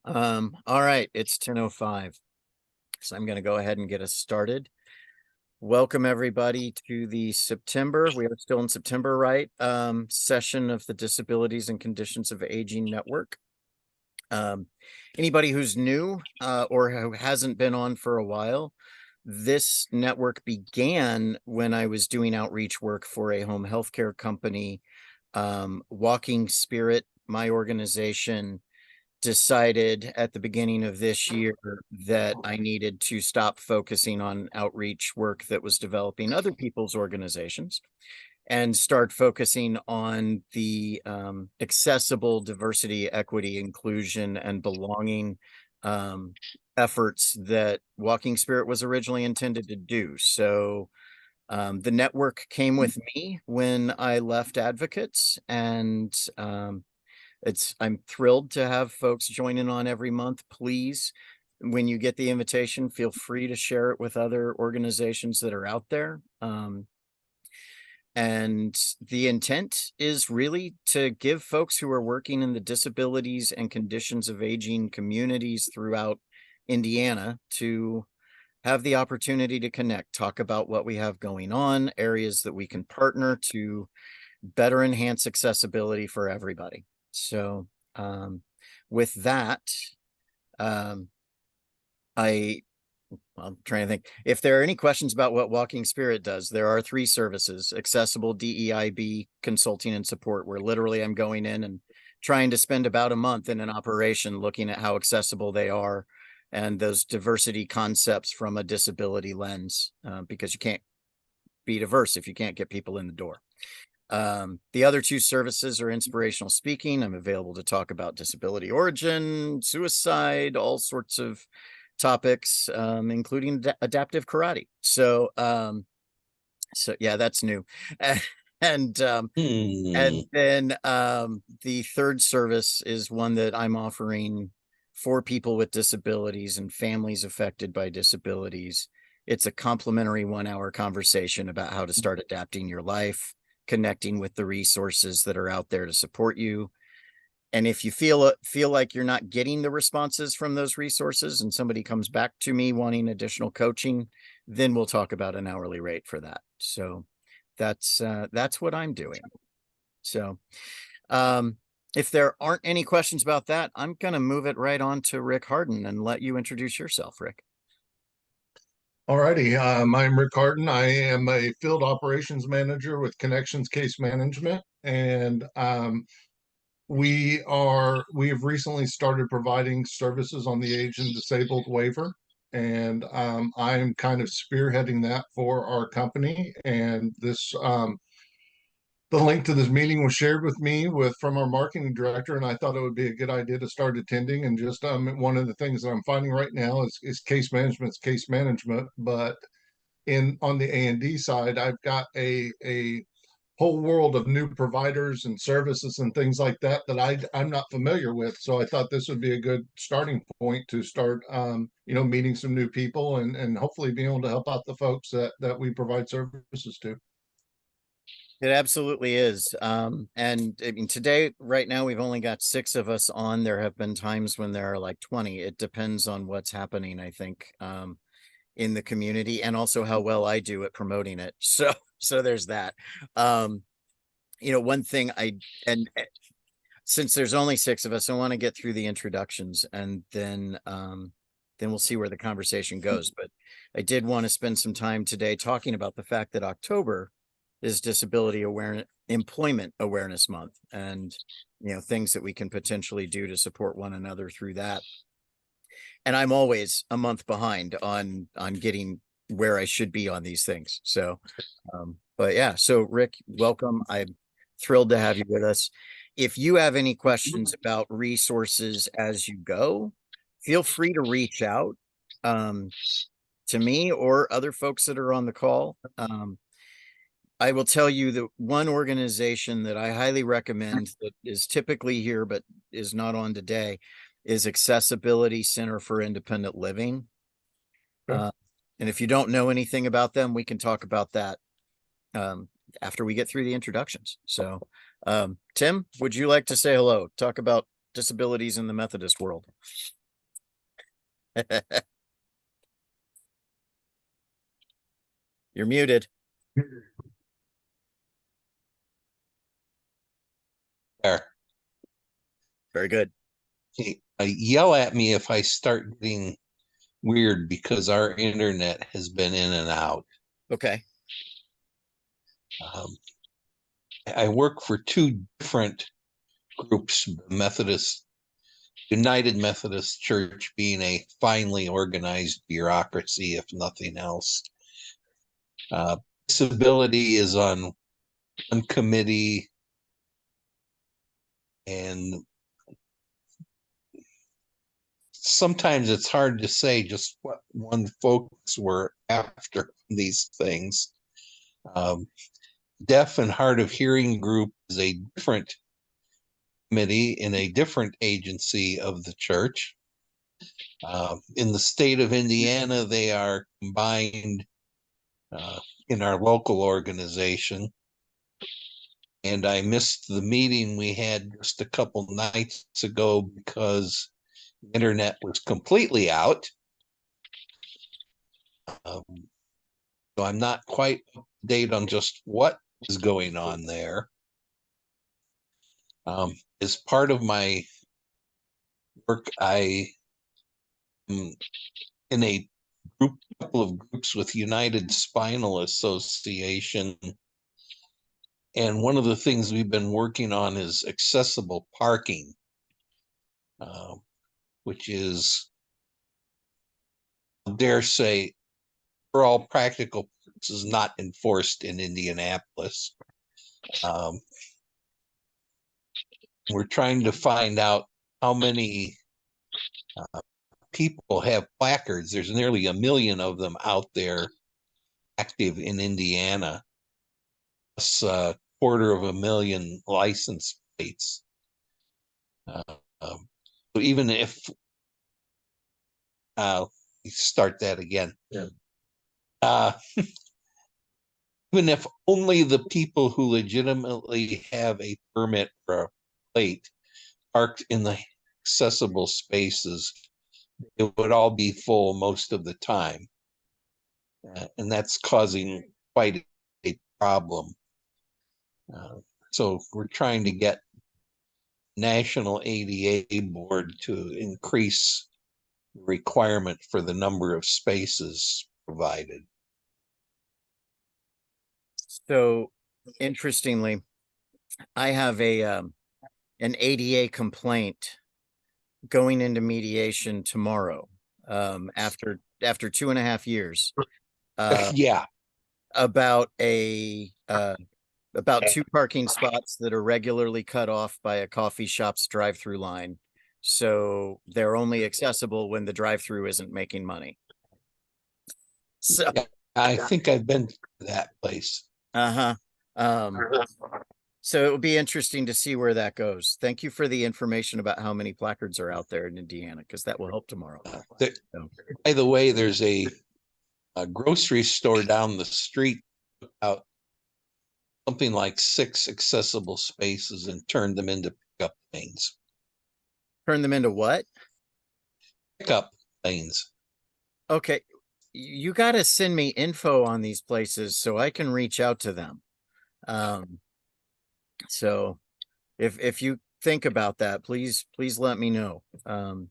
All right, it's 10:05. So I'm going to go ahead and get us started. Welcome everybody to the September, we are still in September, right? Session of the Disabilities and Conditions of Aging Network. Anybody who's new or who hasn't been on for a while, this network began when I was doing outreach work for a home healthcare company. Walking Spirit, my organization, decided at the beginning of this year that I needed to stop focusing on outreach work that was developing other people's organizations and start focusing on the accessible diversity, equity, inclusion, and belonging efforts that Walking Spirit was originally intended to do. So the network came with me when I left Advocates, and I'm thrilled to have folks join in on every month. Please, when you get the invitation, feel free to share it with other organizations that are out there. And the intent is really to give folks who are working in the disabilities and conditions of aging communities throughout Indiana to have the opportunity to connect, talk about what we have going on, areas that we can partner to better enhance accessibility for everybody. So with that, I'm trying to think if there are any questions about what Walking Spirit does. There are 3 services: accessible, DEIB, consulting and support, where literally I'm going in and trying to spend about a month in an operation looking at how accessible they are and those diversity concepts from a disability lens, because you can't be diverse if you can't get people in the door. The other 2 services are inspirational speaking. I'm available to talk about disability origin, suicide, all sorts of topics, including adaptive karate. So yeah, that's new. And then the third service is one that I'm offering for people with disabilities and families affected by disabilities. It's a complimentary 1-hour conversation about how to start adapting your life, connecting with the resources that are out there to support you. And if you feel like you're not getting the responses from those resources and somebody comes back to me wanting additional coaching, then we'll talk about an hourly rate for that. So that's what I'm doing. So if there aren't any questions about that, I'm going to move it right on to Rick Harden and let you introduce yourself, Rick. All righty. I'm Rick Harden. I am a field operations manager with Connections Case Management, and we have recently started providing services on the age and disabled waiver, and I'm kind of spearheading that for our company. And this the link to this meeting was shared with me from our marketing director, and I thought it would be a good idea to start attending. And just one of the things that I'm finding right now is case management, but on the A&D side, I've got a whole world of new providers and services and things like that I'm not familiar with. So I thought this would be a good starting point to start meeting some new people and hopefully being able to help out the folks that we provide services to. It absolutely is. And I mean, today, right now, we've only got 6 of us on. There have been times when there are like 20. It depends on what's happening, I think, in the community, and also how well I do at promoting it. So there's that. One thing since there's only 6 of us, I want to get through the introductions, and then we'll see where the conversation goes. But I did want to spend some time today talking about the fact that October is Disability Employment Awareness Month, and things that we can potentially do to support one another through that. And I'm always a month behind on getting where I should be on these things. So but yeah, so Rick, welcome. I'm thrilled to have you with us. If you have any questions about resources as you go, feel free to reach out to me or other folks that are on the call. I will tell you that one organization that I highly recommend that is typically here but is not on today is accessABILITY Center for Independent Living. Okay. And if you don't know anything about them, we can talk about that after we get through the introductions. So Tim, would you like to say hello? Talk about disabilities in the Methodist world. You're muted. There. Very good. Okay. Yell at me if I start getting weird because our internet has been in and out. Okay. I work for two different groups, United Methodist Church being a finely organized bureaucracy, if nothing else. Disability is on one committee, and sometimes it's hard to say just what one focus we're after these things. Deaf and hard of hearing group is a different committee in a different agency of the church. In the state of Indiana, they are combined in our local organization. And I missed the meeting we had just a couple nights ago because the internet was completely out. So I'm not quite up to date on just what is going on there. As part of my work, I am in a couple of groups with United Spinal Association. And one of the things we've been working on is accessible parking, which is, I dare say, for all practical purposes, not enforced in Indianapolis. We're trying to find out how many people have placards. There's nearly 1 million of them out there active in Indiana. Plus 250,000 license plates. So even if start that again. Yeah. Even if only the people who legitimately have a permit or a plate parked in the accessible spaces, it would all be full most of the time. And that's causing quite a problem. So we're trying to get National ADA Board to increase the requirement for the number of spaces provided. So interestingly, I have an ADA complaint going into mediation tomorrow, after 2.5 years. Yeah. About about 2 parking spots that are regularly cut off by a coffee shop's drive-through line. So they're only accessible when the drive-through isn't making money. So yeah, I think I've been to that place. So it will be interesting to see where that goes. Thank you for the information about how many placards are out there in Indiana, because that will help tomorrow. By the way, there's a grocery store down the street out something like 6 accessible spaces and turned them into pickup lanes. Turn them into what? Pickup lanes. Okay. You got to send me info on these places so I can reach out to them. So if you think about that, please let me know. All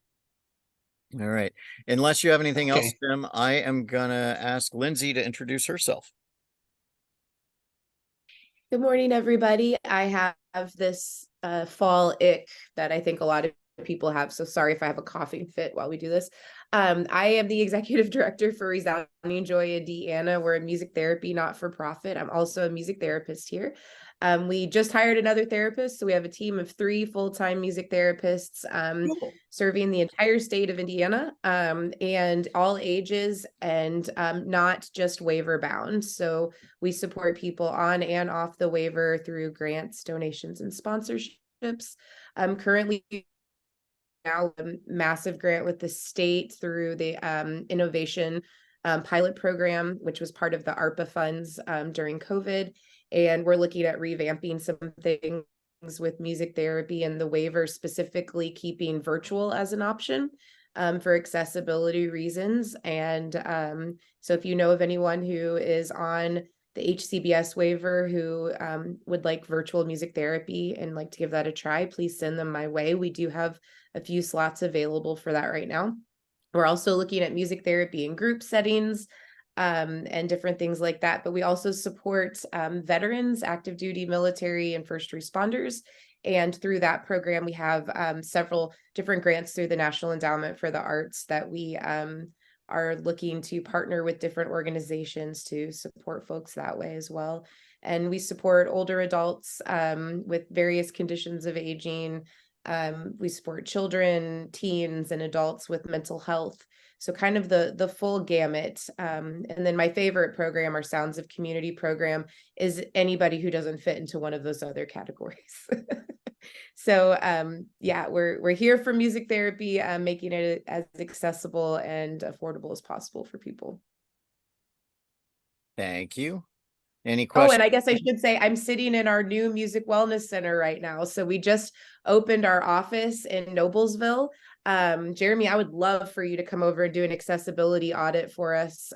right. Unless you have anything else, Jim, I am gonna ask Lindsay to introduce herself. Good morning, everybody. I have this fall ick that I think a lot of people have. So sorry if I have a coughing fit while we do this. I am the executive director for Resounding Joy Indiana. We're a music therapy not-for-profit. I'm also a music therapist here. We just hired another therapist, so we have a team of 3 full-time music therapists serving the entire state of Indiana, and all ages, and not just waiver bound. So we support people on and off the waiver through grants, donations, and sponsorships. Currently now a massive grant with the state through the innovation pilot program, which was part of the ARPA funds during COVID. And we're looking at revamping some things with music therapy and the waiver specifically keeping virtual as an option for accessibility reasons. And so if you know of anyone who is on the HCBS waiver who would like virtual music therapy and like to give that a try, please send them my way. We do have a few slots available for that right now. We're also looking at music therapy in group settings and different things like that. But we also support veterans, active duty military, and first responders. And through that program, we have several different grants through the National Endowment for the Arts that we are looking to partner with different organizations to support folks that way as well. And we support older adults with various conditions of aging. We support children, teens, and adults with mental health. So kind of the full gamut. And then my favorite program, our Sounds of Community program, is anybody who doesn't fit into one of those other categories. So yeah, we're here for music therapy, making it as accessible and affordable as possible for people. Thank you. Any Oh, questions? and I guess I should say I'm sitting in our new Music Wellness Center right now. So we just opened our office in Noblesville. Jeremy, I would love for you to come over and do an accessibility audit for us.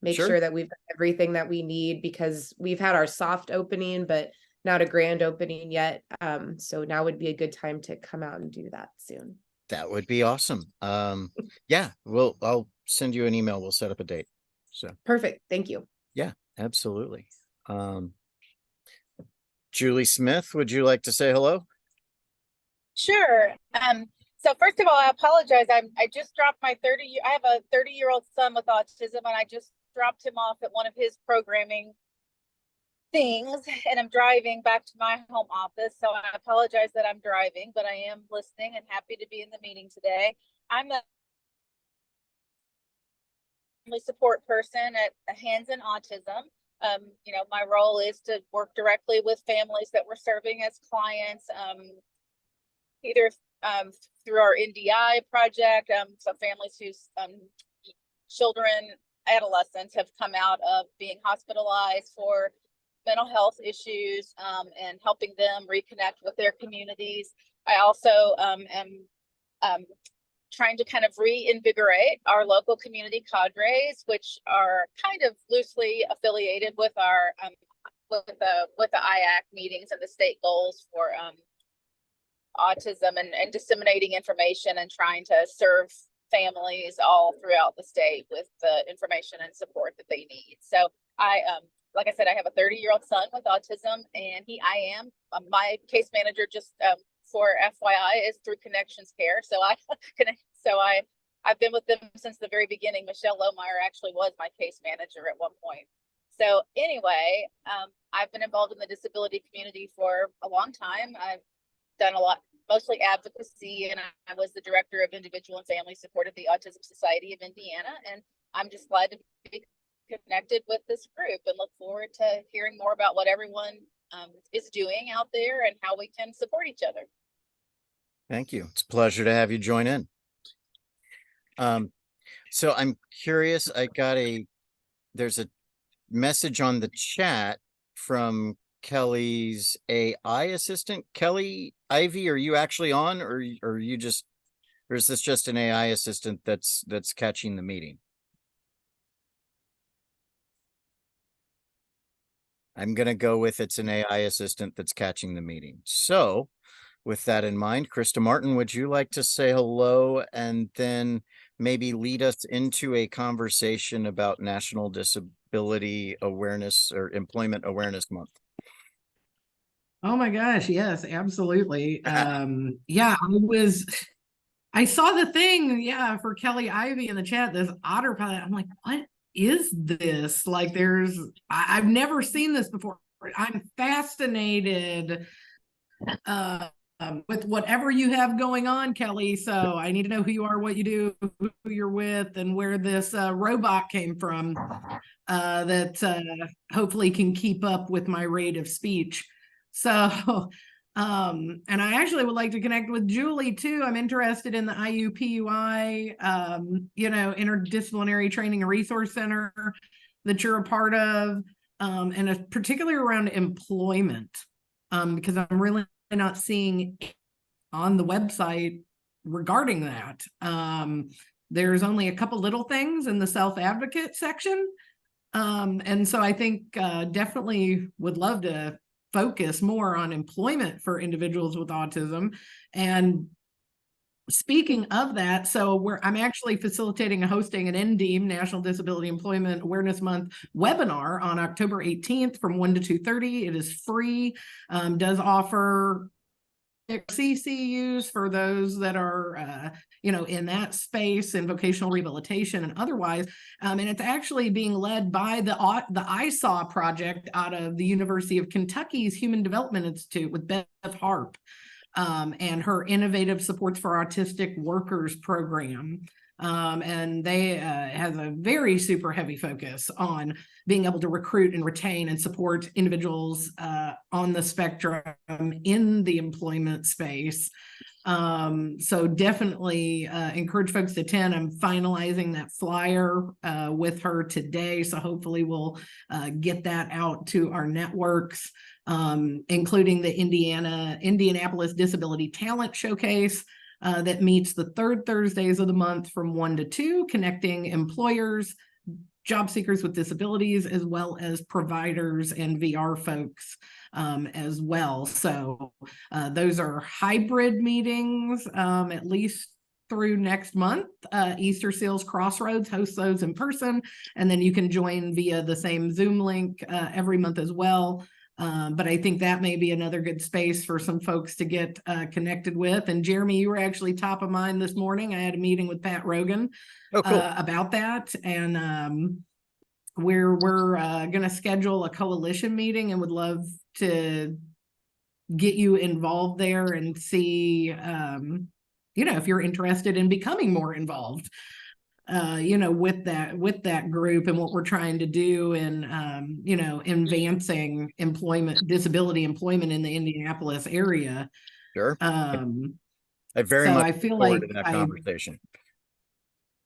Make sure that we've got everything that we need, because we've had our soft opening, but not a grand opening yet. So now would be a good time to come out and do that soon. That would be awesome. Yeah, I'll send you an email. We'll set up a date. So perfect. Thank you. Yeah, absolutely. Julie Smith, would you like to say hello? Sure. So first of all, I apologize. I just dropped I have a 30-year-old son with autism, and I just dropped him off at one of his programming things, and I'm driving back to my home office. So I apologize that I'm driving, but I am listening and happy to be in the meeting today. I'm a family support person at Hands in Autism. You know, my role is to work directly with families that we're serving as clients, either through our NDI project, so families whose children, adolescents have come out of being hospitalized for mental health issues, and helping them reconnect with their communities. I also am trying to kind of reinvigorate our local community cadres, which are kind of loosely affiliated with our with the IAC meetings and the state goals for autism, and disseminating information and trying to serve families all throughout the state with the information and support that they need. So I like I said, I have a 30-year-old son with autism, and my case manager, just for FYI, is through Connections Care. So I've been with them since the very beginning. Michelle Lohmeyer actually was my case manager at one point. So anyway, I've been involved in the disability community for a long time. I've done a lot, mostly advocacy, and I was the director of individual and family support at the Autism Society of Indiana. And I'm just glad to be connected with this group and look forward to hearing more about what everyone is doing out there and how we can support each other. Thank you. It's a pleasure to have you join in. So I'm curious, there's a message on the chat from Kelly's AI assistant. Kelly Ivy, are you actually on, or is this just an AI assistant that's catching the meeting? I'm going to go with it's an AI assistant that's catching the meeting. So with that in mind, Krista Martin, would you like to say hello and then maybe lead us into a conversation about National Disability Awareness or Employment Awareness Month? Oh my gosh, yes, absolutely. Yeah, I saw the thing, yeah, for Kelly Ivy in the chat, this otter pilot. I'm like, what is this? Like, I've never seen this before. I'm fascinated with whatever you have going on, Kelly. So I need to know who you are, what you do, who you're with, and where this robot came from that hopefully can keep up with my rate of speech. So, and I actually would like to connect with Julie too. I'm interested in the IUPUI, Interdisciplinary Training and Resource Center that you're a part of, and particularly around employment, because I'm really not seeing on the website regarding that. There's only a couple little things in the self-advocate section. And so I think definitely would love to focus more on employment for individuals with autism. And speaking of that, so I'm actually facilitating and hosting an NDEAM, National Disability Employment Awareness Month webinar on October 18th from 1 to 2:30. It is free, does offer CCUs for those that are, in that space in vocational rehabilitation and otherwise. And it's actually being led by the ISAW project out of the University of Kentucky's Human Development Institute with Beth Harp. And her Innovative Supports for Autistic Workers program. And they has a very super heavy focus on being able to recruit and retain and support individuals on the spectrum in the employment space. So definitely encourage folks to attend. I'm finalizing that flyer with her today. So hopefully we'll get that out to our networks. Including the Indianapolis Disability Talent Showcase that meets the third Thursdays of the month from 1 to 2, connecting employers, job seekers with disabilities, as well as providers and VR folks as well. So those are hybrid meetings, at least through next month. Easterseals Crossroads hosts those in person, and then you can join via the same Zoom link every month as well. But I think that may be another good space for some folks to get connected with. And Jeremy, you were actually top of mind this morning. I had a meeting with Pat Rogan about that. And we're going to schedule a coalition meeting and would love to get you involved there and see, if you're interested in becoming more involved. With that group and what we're trying to do in, advancing disability employment in the Indianapolis area. Sure. I very much feel forward like to that conversation.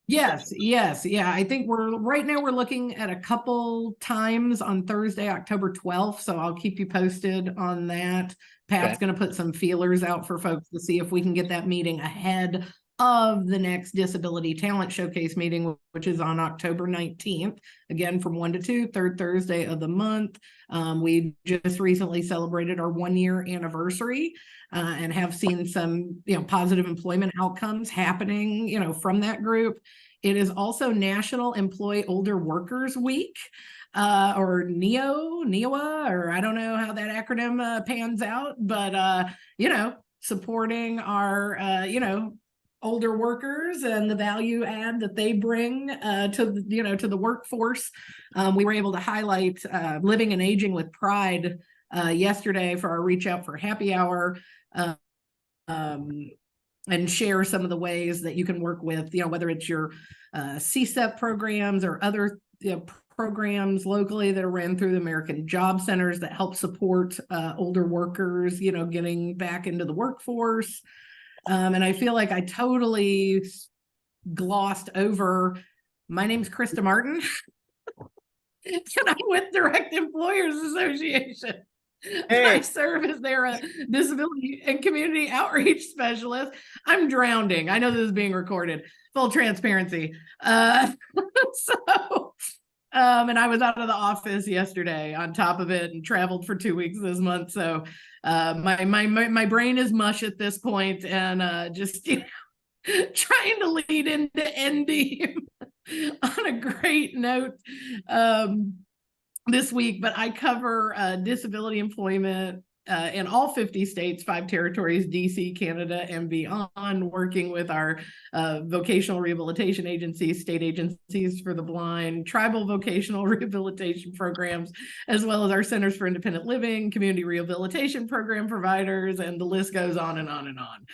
Yes. Yeah. I think right now we're looking at a couple times on Thursday, October 12th. So I'll keep you posted on that. Pat's going to put some feelers out for folks to see if we can get that meeting ahead of the next Disability Talent Showcase meeting, which is on October 19th, again from 1 to 2, third Thursday of the month. We just recently celebrated our 1-year anniversary and have seen some, positive employment outcomes happening, from that group. It is also National Employ Older Workers Week, or NEOA, or I don't know how that acronym pans out, but, supporting our, older workers and the value add that they bring to the workforce. We were able to highlight living and aging with pride yesterday for our Reach Out for Happy Hour, and share some of the ways that you can work with, whether it's your CSEP programs or other programs locally that are ran through the American Job Centers that help support older workers, getting back into the workforce. And I feel like I totally glossed over. My name's Krista Martin, and I'm with Direct Employers Association. Hey. I serve as their disability and community outreach specialist. I'm drowning. I know this is being recorded. Full transparency. And I was out of the office yesterday on top of it and traveled for 2 weeks this month. So my brain is mush at this point, and just trying to lead into ND on a great note this week. But I cover disability employment in all 50 states, 5 territories, DC, Canada, and beyond, working with our vocational rehabilitation agencies, state agencies for the blind, tribal vocational rehabilitation programs, as well as our centers for independent living, community rehabilitation program providers, and the list goes on and on and on.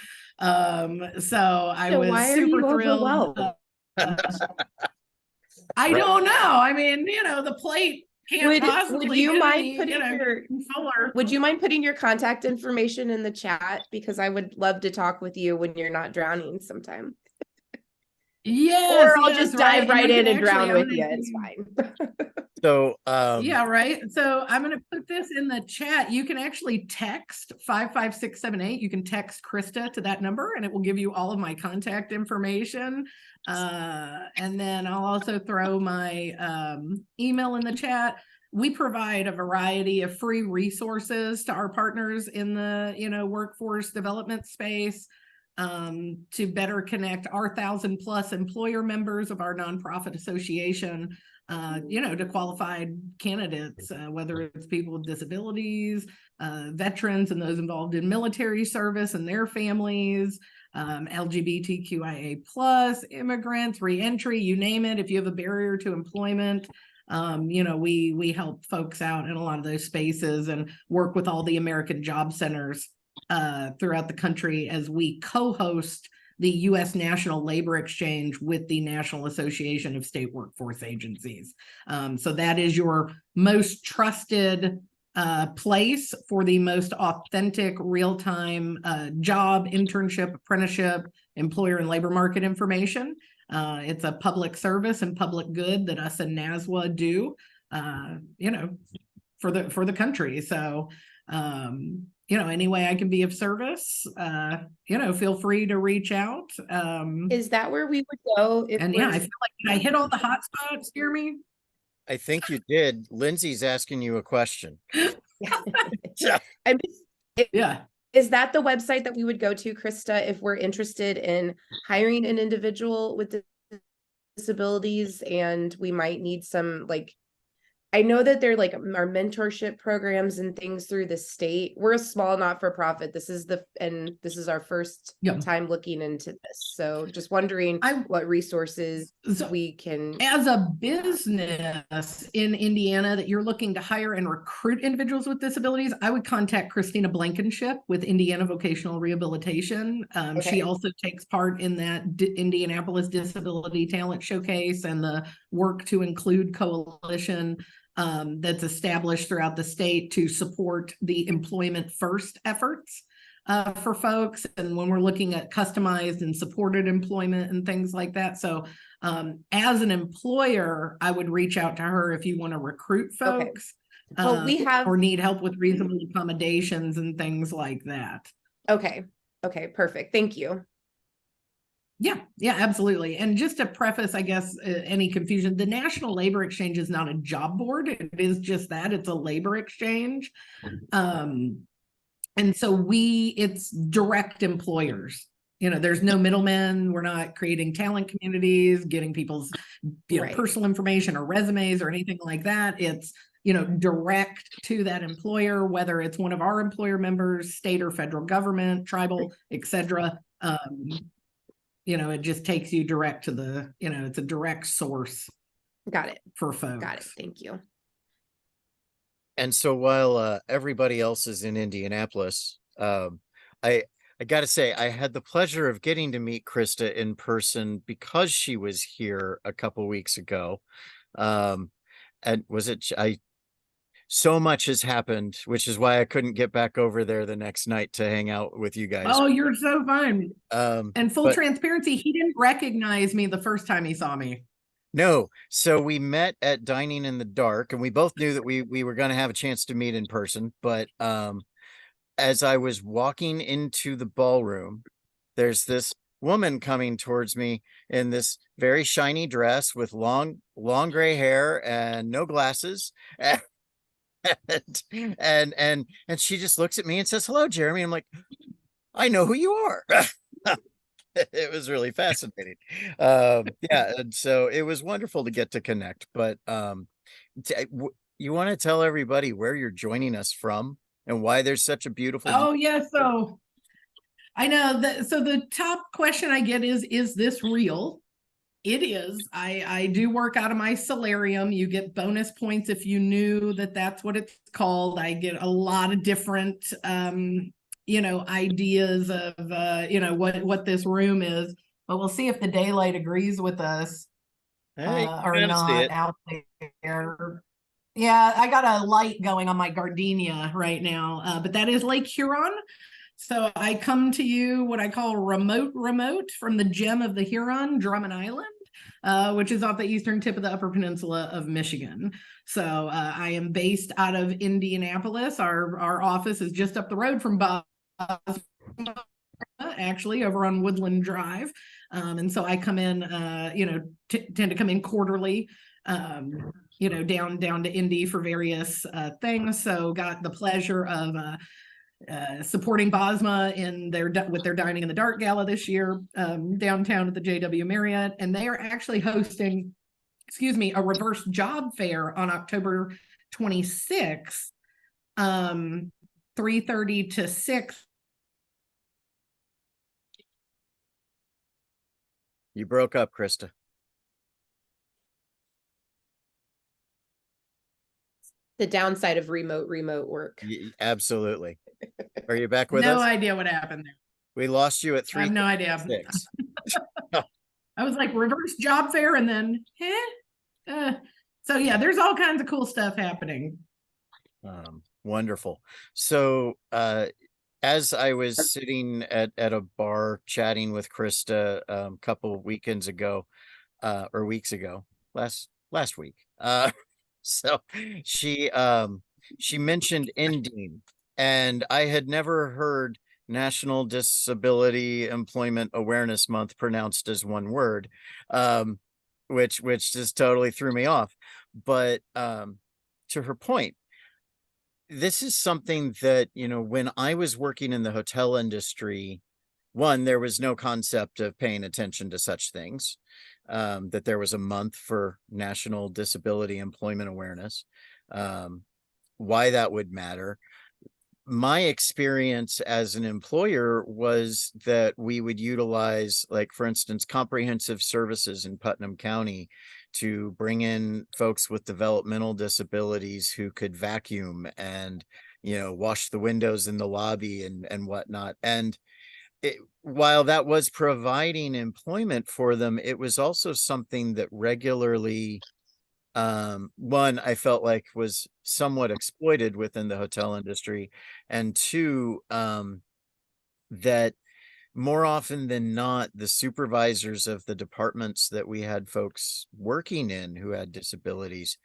So I was super thrilled. I don't know. I mean, the plate. Would you mind putting your contact information in the chat, because I would love to talk with you when you're not drowning sometime. Yes, or I'll just dive right in and drown with you. It's fine. So yeah, right. So I'm going to put this in the chat. You can actually text 55678. You can text Krista to that number and it will give you all of my contact information. And then I'll also throw my email in the chat. We provide a variety of free resources to our partners in the, workforce development space, to better connect our 1,000+ employer members of our nonprofit association, to qualified candidates, whether it's people with disabilities, veterans and those involved in military service and their families, LGBTQIA+, immigrants, reentry, you name it. If you have a barrier to employment, we help folks out in a lot of those spaces and work with all the American job centers throughout the country as we co-host the U.S. National Labor Exchange with the National Association of State Workforce Agencies. So that is your most trusted place for the most authentic real-time job, internship, apprenticeship, employer and labor market information. It's a public service and public good that us and NASWA do, for the country. So, any way I can be of service, feel free to reach out. Is that where we would go? I feel like, did I hit all the hot spots, Jeremy? I think you did. Lindsay's asking you a question. Yeah. Is that the website that we would go to, Krista, if we're interested in hiring an individual with disabilities and we might need some, I know that they're our mentorship programs and things through the state. We're a small not-for-profit. This is our first time looking into this. So just wondering what resources we can. As a business in Indiana that you're looking to hire and recruit individuals with disabilities, I would contact Christina Blankenship with Indiana Vocational Rehabilitation. She also takes part in that Indianapolis Disability Talent Showcase and the Work to Include Coalition that's established throughout the state to support the employment first efforts for folks. And when we're looking at customized and supported employment and things like that. So as an employer, I would reach out to her if you want to recruit folks or need help with reasonable accommodations and things like that. Okay, perfect. Thank you. Yeah, absolutely. And just to preface, I guess, any confusion, the National Labor Exchange is not a job board. It is just that. It's a labor exchange. And so it's direct employers. There's no middlemen. We're not creating talent communities, getting people's personal information or resumes or anything like that. It's, direct to that employer, whether it's one of our employer members, state or federal government, tribal, etc. It just takes you direct to the, it's a direct source. Got it. For folks. Got it. Thank you. And so while everybody else is in Indianapolis, I got to say, I had the pleasure of getting to meet Krista in person because she was here a couple weeks ago. And so much has happened, which is why I couldn't get back over there the next night to hang out with you guys. Oh, you're so fun. And full transparency, he didn't recognize me the first time he saw me. No. So we met at Dining in the Dark, and we both knew that we were going to have a chance to meet in person. But as I was walking into the ballroom, there's this woman coming towards me in this very shiny dress with long gray hair and no glasses. And she just looks at me and says, "Hello, Jeremy." I'm like, "I know who you are." It was really fascinating. And so it was wonderful to get to connect. But you want to tell everybody where you're joining us from and why there's such a beautiful. Oh yeah, so I know that. So the top question I get is this real? It is. I do work out of my solarium. You get bonus points if you knew that that's what it's called. I get a lot of different, ideas of, what this room is. But we'll see if the daylight agrees with us or not out there. Yeah, I got a light going on my gardenia right now, but that is Lake Huron. So I come to you what I call remote from the gem of the Huron, Drummond Island. which is off the eastern tip of the Upper Peninsula of Michigan. So I am based out of Indianapolis. Our office is just up the road from BOSMA, actually, over on Woodland Drive. And so I come in, tend to come in quarterly, down to Indy for various things. So got the pleasure of supporting BOSMA with their Dining in the Dark Gala this year, downtown at the JW Marriott. And they are actually hosting, a reverse job fair on October 26th, 3:30 to 6. You broke up, Krista. The downside of remote work. Absolutely. Are you back with No us? idea what happened there. We lost you at 3. I have no idea. 6. I was like, reverse job fair, and then so yeah, there's all kinds of cool stuff happening. Wonderful. So as I was sitting at a bar chatting with Krista a couple of weekends ago, or weeks ago, last week. So she mentioned ending, and I had never heard National Disability Employment Awareness Month pronounced as one word, which just totally threw me off. But to her point, this is something that, when I was working in the hotel industry, one, there was no concept of paying attention to such things, that there was a month for National Disability Employment Awareness, why that would matter. My experience as an employer was that we would utilize, like, for instance, comprehensive services in Putnam County to bring in folks with developmental disabilities who could vacuum and, wash the windows in the lobby and whatnot. And while that was providing employment for them, it was also something that regularly, one, I felt like was somewhat exploited within the hotel industry, and two, that more often than not, the supervisors of the departments that we had folks working in who had disabilities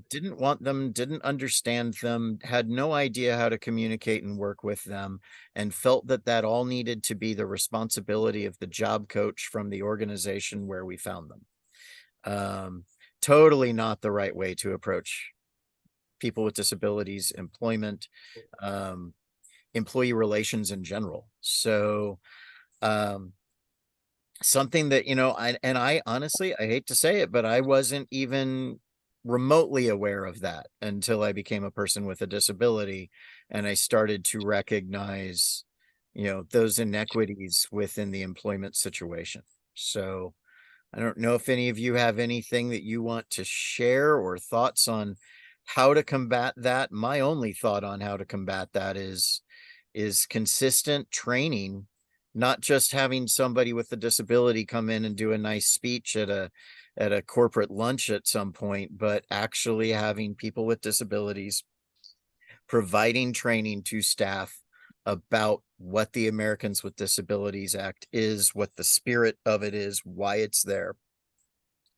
didn't want them, didn't understand them, had no idea how to communicate and work with them, and felt that all needed to be the responsibility of the job coach from the organization where we found them. Totally not the right way to approach people with disabilities, employment, employee relations in general. So something that, I honestly, I hate to say it, but I wasn't even remotely aware of that until I became a person with a disability, and I started to recognize, those inequities within the employment situation. So I don't know if any of you have anything that you want to share or thoughts on how to combat that. My only thought on how to combat that is consistent training, not just having somebody with a disability come in and do a nice speech at a corporate lunch at some point, but actually having people with disabilities providing training to staff about what the Americans with Disabilities Act is, what the spirit of it is, why it's there,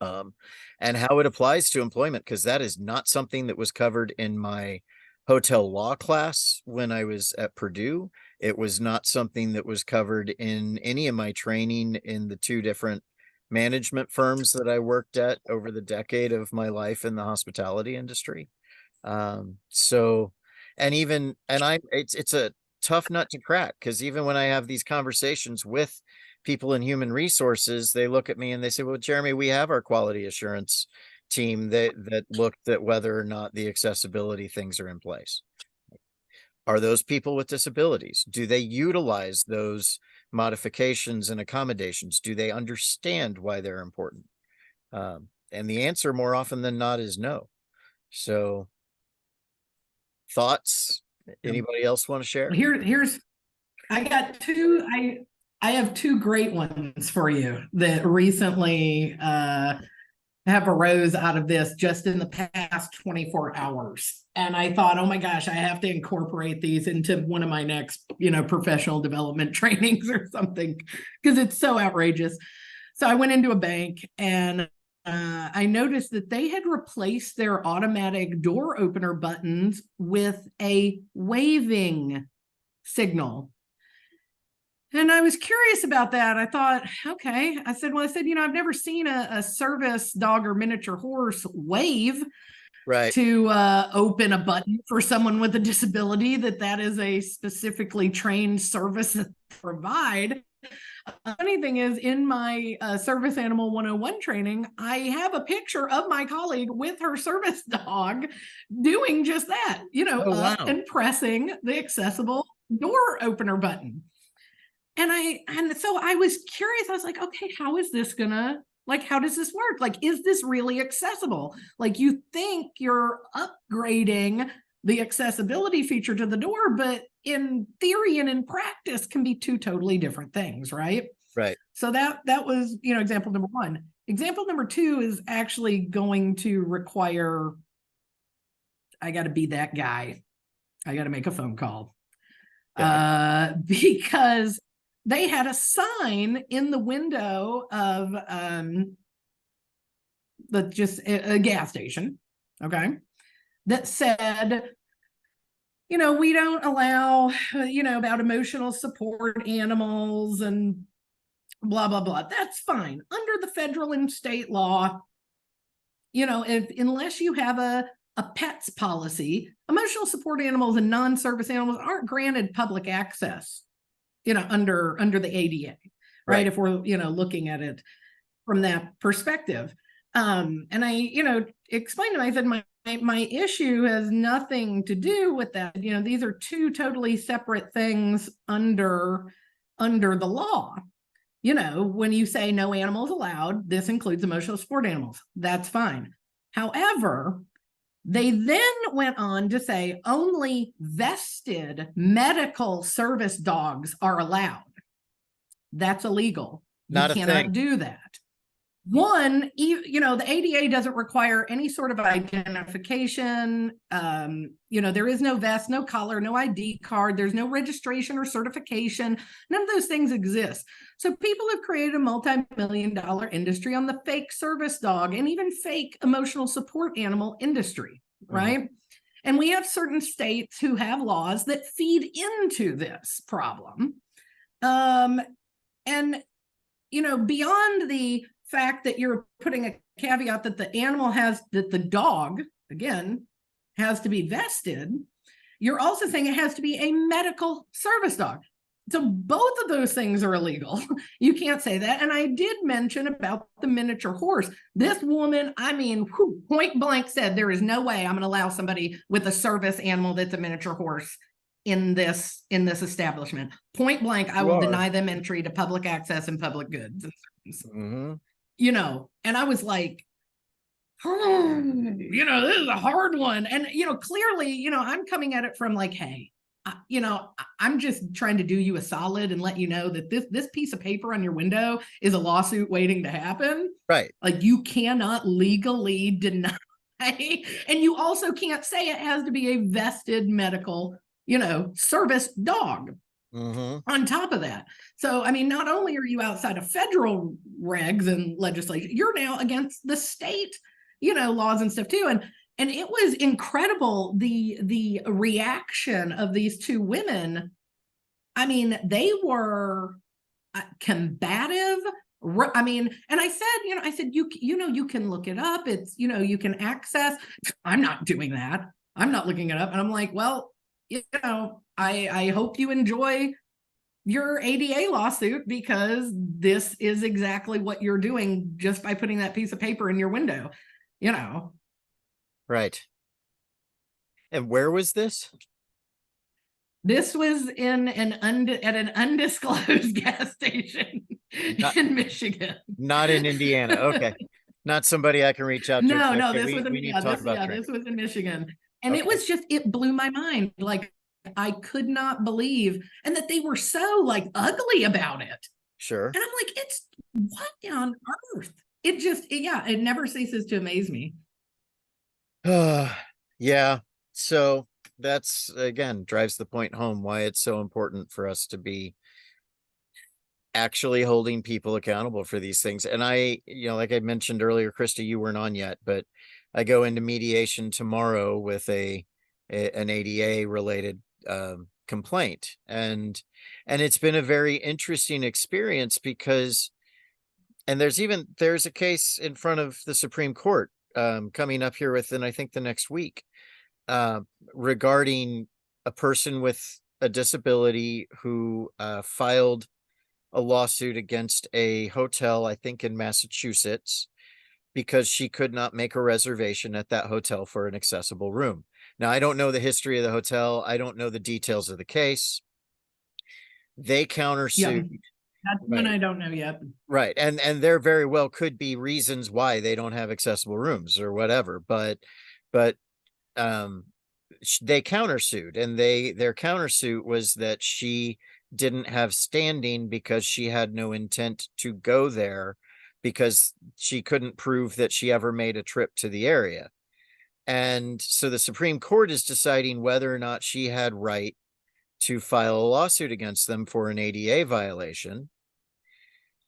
and how it applies to employment, because that is not something that was covered in my hotel law class when I was at Purdue. It was not something that was covered in any of my training in the 2 different management firms that I worked at over the decade of my life in the hospitality industry. It's a tough nut to crack, because even when I have these conversations with people in human resources, they look at me and they say, well, Jeremy, we have our quality assurance team that looked at whether or not the accessibility things are in place. Are those people with disabilities? Do they utilize those modifications and accommodations? Do they understand why they're important? And the answer more often than not is no. So thoughts? Anybody else want to share? I have 2 great ones for you that recently have arose out of this just in the past 24 hours. And I thought, oh my gosh, I have to incorporate these into one of my next, professional development trainings or something, because it's so outrageous. So I went into a bank and I noticed that they had replaced their automatic door opener buttons with a waving signal. And I was curious about that. I thought, okay. I said, I've never seen a service dog or miniature horse wave to open a button for someone with a disability, that is a specifically trained service that they provide. Funny thing is, in my Service Animal 101 training, I have a picture of my colleague with her service dog doing just that, and pressing the accessible door opener button. And so I was curious. I was like, okay, how is this gonna, how does this work? Is this really accessible? You think you're upgrading the accessibility feature to the door, but in theory and in practice can be two totally different things, right? Right. So that was, example number one. Example number two is actually going to require, I got to be that guy. I got to make a phone call. Because they had a sign in the window of a gas station, okay, that said, we don't allow, about emotional support animals and blah, blah, blah. That's fine. Under the federal and state law, unless you have a pets policy, emotional support animals and non-service animals aren't granted public access, under the ADA, right? If we're, looking at it from that perspective. And I, explained to them, I said, my issue has nothing to do with that. These are two totally separate things under the law. When you say no animals allowed, this includes emotional support animals. That's fine. However, they then went on to say only vested medical service dogs are allowed. That's illegal. You cannot do that. One, the ADA doesn't require any sort of identification. There is no vest, no collar, no ID card. There's no registration or certification. None of those things exist. So people have created a multi-million-dollar industry on the fake service dog and even fake emotional support animal industry, right? Mm-hmm. And we have certain states who have laws that feed into this problem. And beyond the fact that you're putting a caveat that the dog, again, has to be vested, you're also saying it has to be a medical service dog. So both of those things are illegal. You can't say that. And I did mention about the miniature horse. This woman, point blank said, there is no way I'm going to allow somebody with a service animal that's a miniature horse in this establishment. Point blank, I will deny them entry to public access and public goods. Mm-hmm. And I was like, this is a hard one. And, clearly, I'm coming at it from hey, I'm just trying to do you a solid and let you know that this piece of paper on your window is a lawsuit waiting to happen. Right. You cannot legally deny, and you also can't say it has to be a vested medical, service dog. Mm-hmm. On top of that. So, not only are you outside of federal regs and legislation, you're now against the state, laws and stuff too. And it was incredible, the reaction of these two women. They were combative. And I said, you can look it up. It's, you can access. I'm not doing that. I'm not looking it up. And I'm like, well, I hope you enjoy your ADA lawsuit, because this is exactly what you're doing just by putting that piece of paper in your window, Right. And where was this? This was in at an undisclosed gas station in Michigan. Not in Indiana. Okay. Not somebody I can reach out to. No, this was in Michigan. And it was it blew my mind. I could not believe, and that they were so ugly about it. Sure. And I'm like, it's what on earth? It never ceases to amaze me. Yeah. So that's, again, drives the point home why it's so important for us to be actually holding people accountable for these things. And I, like I mentioned earlier, Krista, you weren't on yet, but I go into mediation tomorrow with an ADA related complaint. And it's been a very interesting experience because, and there's a case in front of the Supreme Court coming up here within, I think, the next week regarding a person with a disability who filed a lawsuit against a hotel, I think in Massachusetts, because she could not make a reservation at that hotel for an accessible room. Now, I don't know the history of the hotel. I don't know the details of the case. They countersued. Yeah, that's one I don't know yet. Right. And there very well could be reasons why they don't have accessible rooms or whatever, but they countersued, and their countersuit was that she didn't have standing because she had no intent to go there because she couldn't prove that she ever made a trip to the area. And so the Supreme Court is deciding whether or not she had right to file a lawsuit against them for an ADA violation.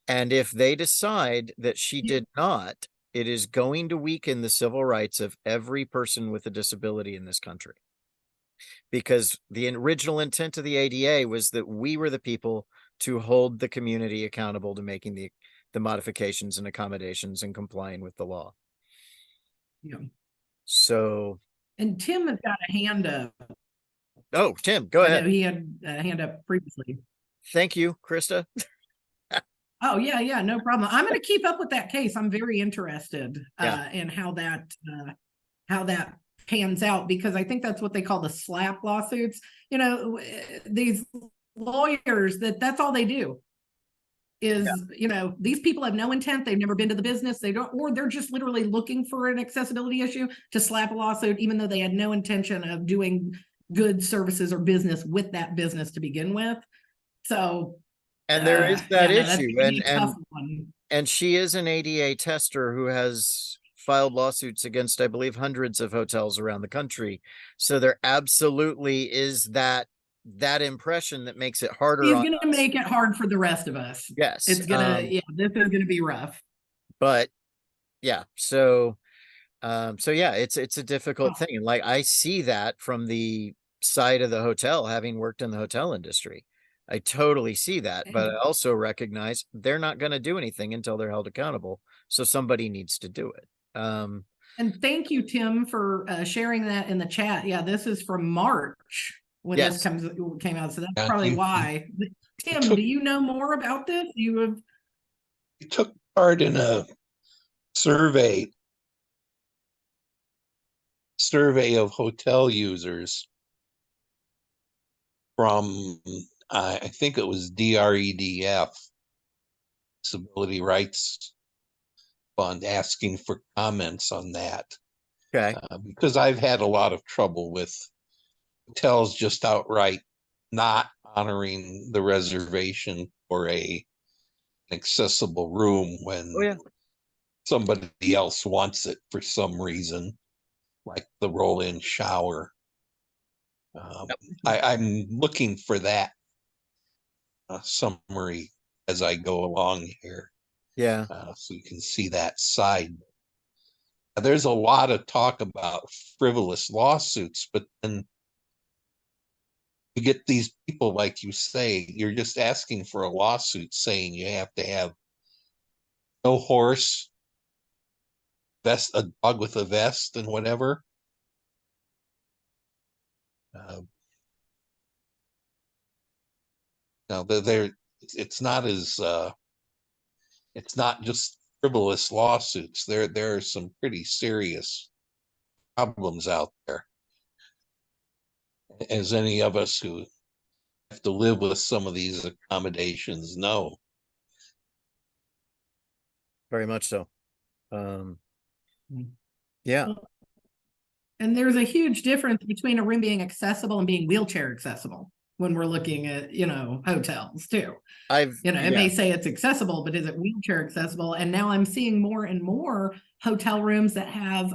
And if they decide that she did not, it is going to weaken the civil rights of every person with a disability in this country. Because the original intent of the ADA was that we were the people to hold the community accountable to making the modifications and accommodations and complying with the law. Yeah. So. And Tim has got a hand up. Oh, Tim, go ahead. He had a hand up previously. Thank you, Krista. Oh, yeah, no problem. I'm going to keep up with that case. I'm very interested in how that pans out, because I think that's what they call the SLAP lawsuits. These lawyers, that's all they do is, these people have no intent. They've never been to the business. Or they're just literally looking for an accessibility issue to slap a lawsuit, even though they had no intention of doing goods, services, or business with that business to begin with. So, and there is that issue, and she is an ADA tester who has filed lawsuits against, I believe, hundreds of hotels around the country. So there absolutely is that impression that makes it harder. He's going to make it hard for the rest of us. Yes, it's gonna. This is going to be rough. But yeah, so yeah, it's a difficult thing. Like, I see that from the side of the hotel, having worked in the hotel industry. I totally see that, but I also recognize they're not going to do anything until they're held accountable. So somebody needs to do it. And thank you, Tim, for sharing that in the chat. Yeah, this is from March when this came out. So that's probably why. Tim, do you know more about this? You took part in a survey of hotel users from I think it was DREDF, Disability Rights Fund, asking for comments on that. Okay. Because I've had a lot of trouble with hotels just outright not honoring the reservation for an accessible room when somebody else wants it for some reason, like the roll-in shower. I'm looking for that summary as I go along here. Yeah. So you can see that side. There's a lot of talk about frivolous lawsuits, but then you get these people, like you say, you're just asking for a lawsuit saying you have to have no horse, vest, a dog with a vest and whatever. Now it's not just frivolous lawsuits. There are some pretty serious problems out there, as any of us who have to live with some of these accommodations know. Very much so. Yeah. And there's a huge difference between a room being accessible and being wheelchair accessible when we're looking at, hotels too. It may say it's accessible, but is it wheelchair accessible? And now I'm seeing more and more hotel rooms that have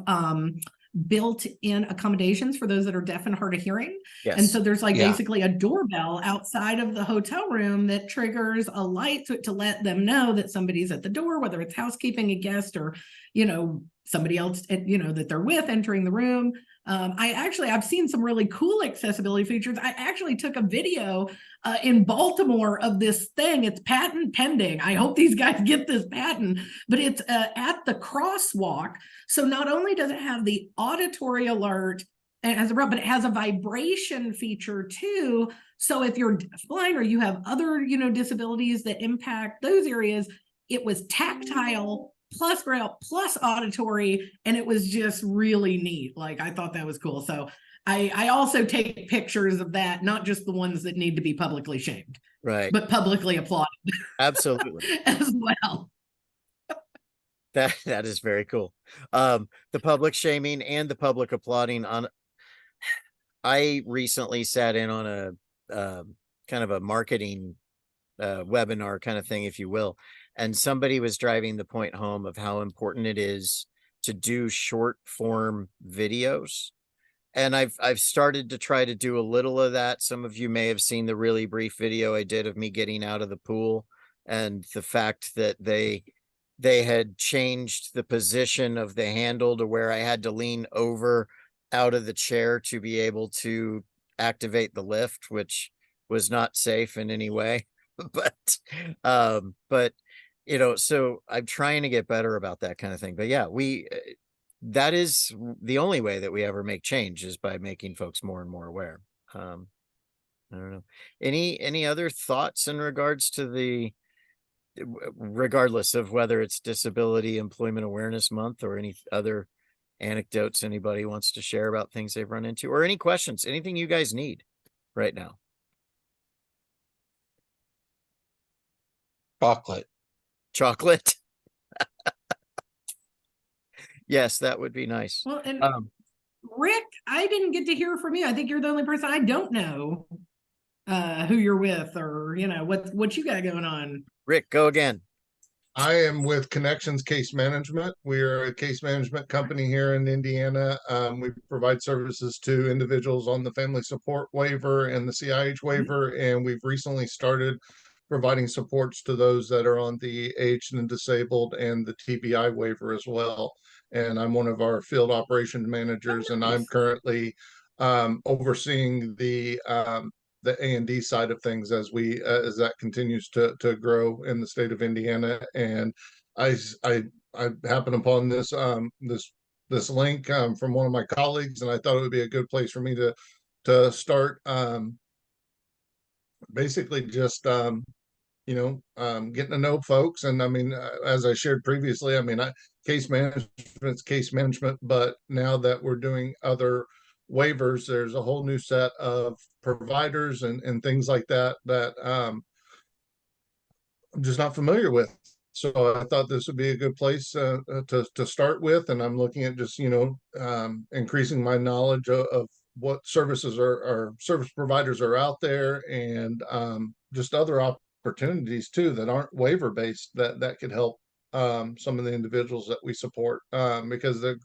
built-in accommodations for those that are deaf and hard of hearing. Yes. And so there's like Yeah. basically a doorbell outside of the hotel room that triggers a light to let them know that somebody's at the door, whether it's housekeeping, a guest, or, you know, somebody else, you know, that they're with entering the room. I've seen some really cool accessibility features. I actually took a video in Baltimore of this thing. It's patent pending. I hope these guys get this patent, but it's at the crosswalk. So not only does it have the auditory alert and but it has a vibration feature too. So if you're blind or you have other, you know, disabilities that impact those areas, it was tactile plus braille plus auditory, and it was just really neat. Like, I thought that was cool. So I also take pictures of that, not just the ones that need to be publicly shamed, Right. but publicly applauded. Absolutely. As well. That is very cool. The public shaming and the public applauding on. I recently sat in on a kind of a marketing webinar kind of thing, if you will, and somebody was driving the point home of how important it is to do short form videos. And I've started to try to do a little of that. Some of you may have seen the really brief video I did of me getting out of the pool, and the fact that they had changed the position of the handle to where I had to lean over out of the chair to be able to activate the lift, which was not safe in any way. But you know, so I'm trying to get better about that kind of thing. But yeah, that is the only way that we ever make change, is by making folks more and more aware. I don't know. Any other thoughts in regards to regardless of whether it's Disability Employment Awareness Month, or any other anecdotes anybody wants to share about things they've run into, or any questions, anything you guys need right now? Chocolate. Yes, that would be nice. Well, and Rick, I didn't get to hear from you. I think you're the only person I don't know who you're with, or, you know, what you got going on. Rick, go again. I am with Connections Case Management. We're a case management company here in Indiana. We provide services to individuals on the family support waiver and the CIH waiver, and we've recently started providing supports to those that are on the aged and disabled and the TBI waiver as well. And I'm one of our field operations managers, and I'm currently overseeing the A&D side of things as that continues to grow in the state of Indiana. And I happened upon this this link from one of my colleagues, and I thought it would be a good place for me to start basically just getting to know folks. And I mean, as I shared previously, I mean, case management's case management, but now that we're doing other waivers, there's a whole new set of providers and things like that I'm just not familiar with. So I thought this would be a good place to start with. And I'm looking at just, increasing my knowledge of what services or service providers are out there, and just other opportunities too that aren't waiver based that could help some of the individuals that we support, because the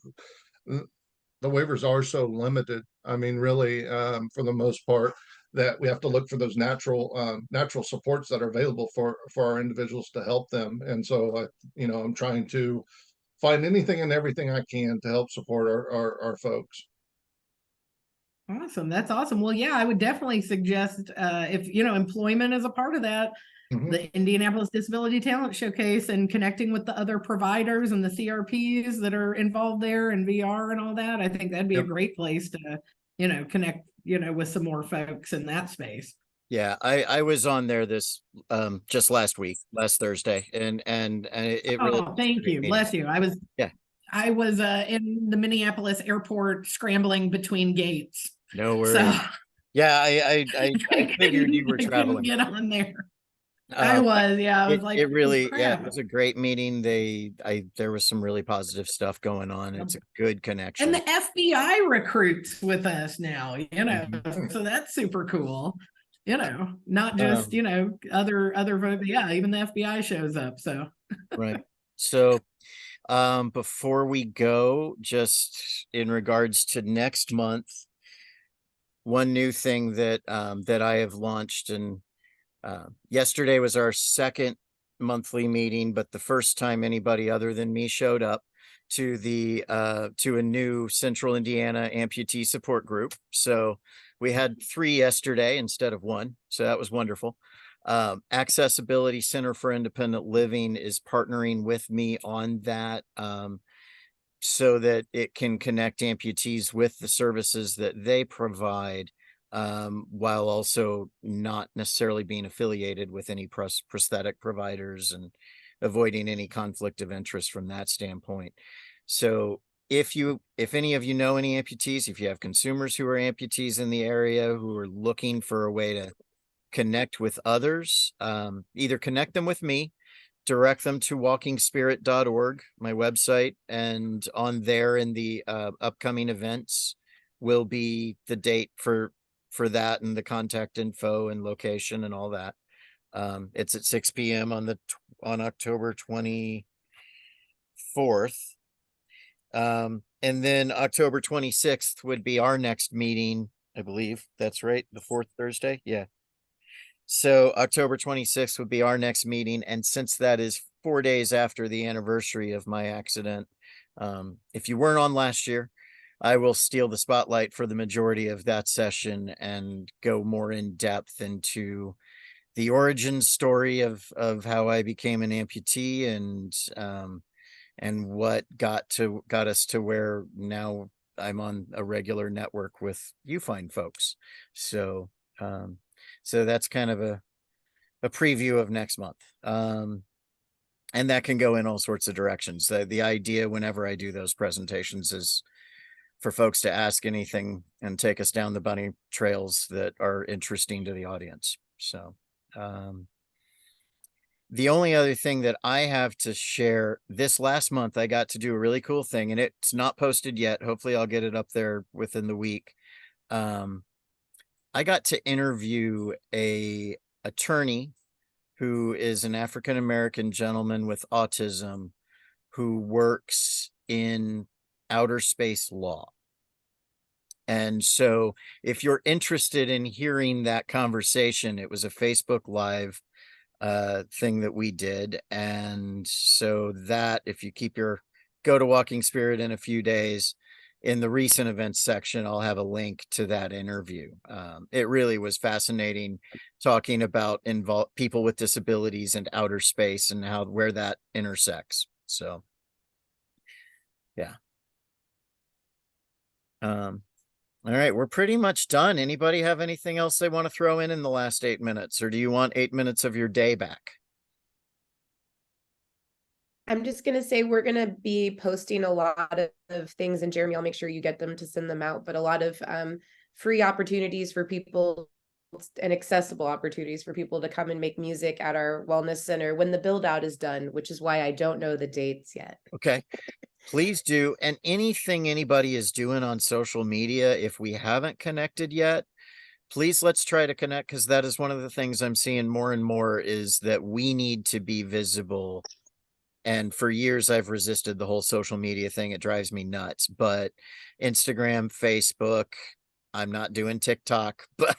waivers are so limited. I mean, really, for the most part, that we have to look for those natural supports that are available for our individuals to help them. And so, I'm trying to find anything and everything I can to help support our folks. Awesome. That's awesome. Well, yeah, I would definitely suggest if, employment is a part of that, the Indianapolis Disability Talent Showcase, and connecting with the other providers and the CRPs that are involved there, and VR and all that. I think that'd be a great place to, connect, with some more folks in that space. Yeah, I was on there this just last Thursday, and it really. Oh, thank you. Bless you. I was in the Minneapolis airport scrambling between gates. No worries. So, yeah, I figured you were traveling. Get on there. I was like, it really, crap. it was a great meeting. There was some really positive stuff going on. It's a good connection. And the FBI recruits with us now, so that's super cool. Not just, other, yeah, even the FBI shows up. So, right. So, Before we go, just in regards to next month, one new thing that that I have launched, and yesterday was our second monthly meeting, but the first time anybody other than me showed up to the to a new Central Indiana amputee support group. So we had 3 yesterday instead of 1, so that was wonderful. Accessibility Center for Independent Living is partnering with me on that, so that it can connect amputees with the services that they provide, while also not necessarily being affiliated with any prosthetic providers and avoiding any conflict of interest from that standpoint. So if any of you know any amputees, if you have consumers who are amputees in the area who are looking for a way to connect with others, either connect them with me, direct them to walkingspirit.org, my website, and on there in the upcoming events will be the date for that and the contact info and location and all that. It's at 6 p.m. on October 24th. And then October 26th would be our next meeting, I believe. That's right, the 4th Thursday. Yeah. So October 26th would be our next meeting. And since that is 4 days after the anniversary of my accident, if you weren't on last year, I will steal the spotlight for the majority of that session and go more in depth into the origin story of how I became an amputee and what got us to where now I'm on a regular network with you fine folks. So so that's kind of a preview of next month. And that can go in all sorts of directions. The idea whenever I do those presentations is for folks to ask anything and take us down the bunny trails that are interesting to the audience. So the only other thing that I have to share, this last month, I got to do a really cool thing, and it's not posted yet. Hopefully I'll get it up there within the week. I got to interview a attorney who is an African-American gentleman with autism who works in outer space law. And so if you're interested in hearing that conversation, it was a Facebook Live thing that we did. And so that, if you go to Walking Spirit in a few days, in the recent events section, I'll have a link to that interview. It really was fascinating talking about people with disabilities and outer space and where that intersects. So, yeah. All right, we're pretty much done. Anybody have anything else they want to throw in the last 8 minutes, or do you want 8 minutes of your day back? I'm just going to say we're going to be posting a lot of things, and Jeremy, I'll make sure you get them to send them out, but a lot of free opportunities for people and accessible opportunities for people to come and make music at our wellness center when the build out is done, which is why I don't know the dates yet. Okay, please do. And anything anybody is doing on social media, if we haven't connected yet, please let's try to connect, because that is one of the things I'm seeing more and more is that we need to be visible. And for years, I've resisted the whole social media thing. It drives me nuts. But Instagram, Facebook, I'm not doing TikTok, but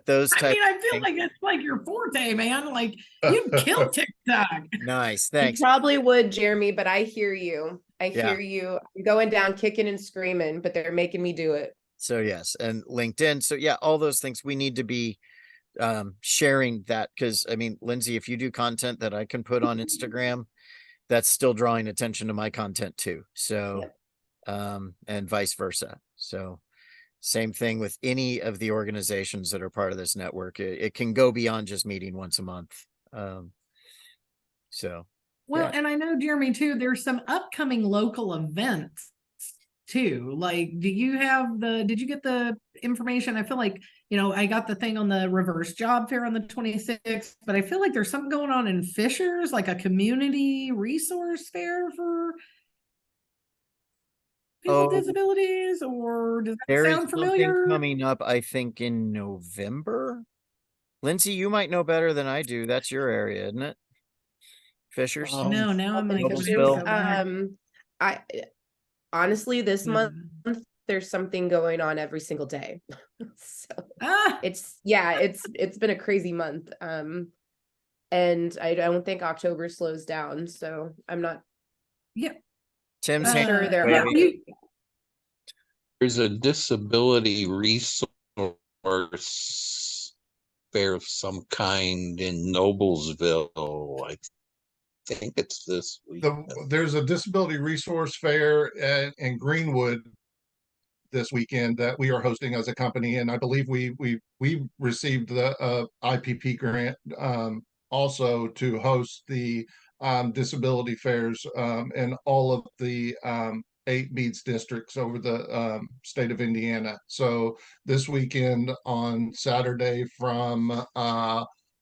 those types. I mean, I feel like it's like your forte, man. Like you'd kill TikTok. Nice, thanks. You probably would, Jeremy, but I hear you. I hear you. I'm going down kicking and screaming, but they're making me do it. So yes, and LinkedIn. So yeah, all those things we need to be sharing that, because I mean, Lindsay, if you do content that I can put on Instagram, that's still drawing attention to my content too. So and vice versa. So same thing with any of the organizations that are part of this network. It can go beyond just meeting once a month. So well, and I know, Jeremy, too, there's some upcoming local events too. Like, did you get the information? I feel like, I got the thing on the reverse job fair on the 26th, but I feel like there's something going on in Fishers, like a community resource fair for people with disabilities, or does that sound familiar? Coming up, I think in November. Lindsay, you might know better than I do. That's your area, isn't it? Fishers? No, now I'm like, Noblesville. I honestly, this Yeah. month there's something going on every single day. So Ah, it's been a crazy month. And I don't think October slows down. So I'm not yeah. Tim's I'm sure there yeah, are. There's a disability resource fair of some kind in Noblesville. I think it's this week. There's a disability resource fair in Greenwood this weekend that we are hosting as a company, and I believe we received the IPP grant also to host the disability fairs in all of the 8 Beats districts over the state of Indiana. So this weekend on Saturday from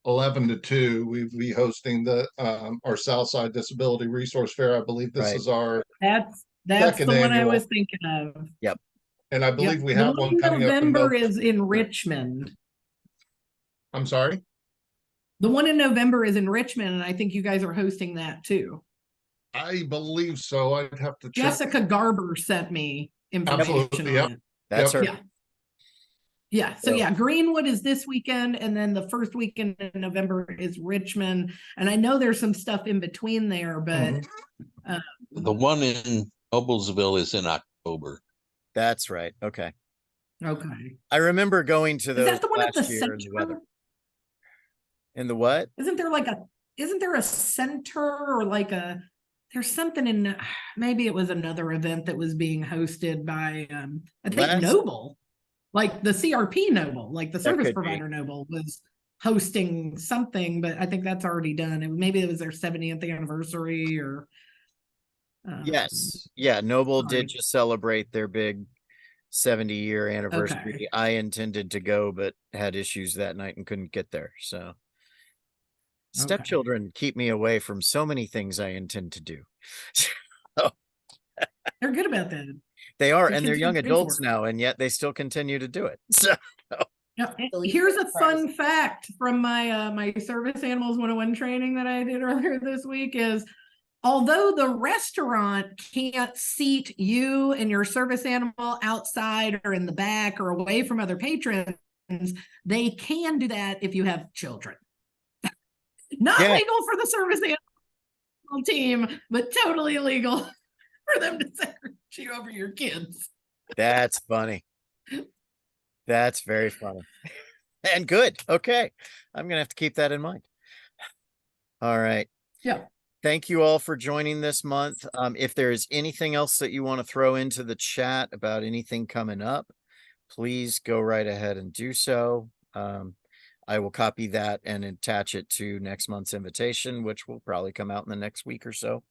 11 to 2, we'll be hosting the our Southside Disability Resource Fair. I believe this Right. is our That's second the one I annual. was thinking of. Yep. And I believe we The have one one in coming up in November is in Richmond. I'm sorry? The one in November is in Richmond, and I think you guys are hosting that too. I believe so. I'd have to check. Jessica Garber sent me information Absolutely, yep. on it. That's Yep. her. Yeah. Yeah. So Yep. yeah, Greenwood is this weekend, and then the first weekend in November is Richmond. And I know there's some stuff in between there, but Mhm. The one in Noblesville is in October. That's right. Okay. okay. I remember going to Is those that the one at the last year in the weather. center? In the what? Isn't there a center or like there's something in, maybe it was another event that was being hosted by I think Last- Noble, like the CRP Noble, like the service could be. provider Noble was hosting something, but I think that's already done. Maybe it was their 70th anniversary or Yes. Yeah. Noble sorry. did just celebrate their big 70-year anniversary. Okay. I intended to go, but had issues that night and couldn't get there. So stepchildren keep me away from so many things I intend to do. They're good about that. They are, Your and they're kids are young good adults for it. now, and yet they still continue to do it. So Yeah, Believe here's it, a fun fact from my my Service Animals 101 training that I did earlier this week is although the restaurant can't seat you and your service animal outside or in the back or away from other patrons, they can do that if you have children. Not legal for the service animal team, but totally legal for them to search you over your kids. that's funny. That's very funny. And good. Okay. I'm going to have to keep that in mind. All right. Yeah. Thank you all for joining this month. If there is anything else that you want to throw into the chat about anything coming up, please go right ahead and do so. I will copy that and attach it to next month's invitation, which will probably come out in the next week or so.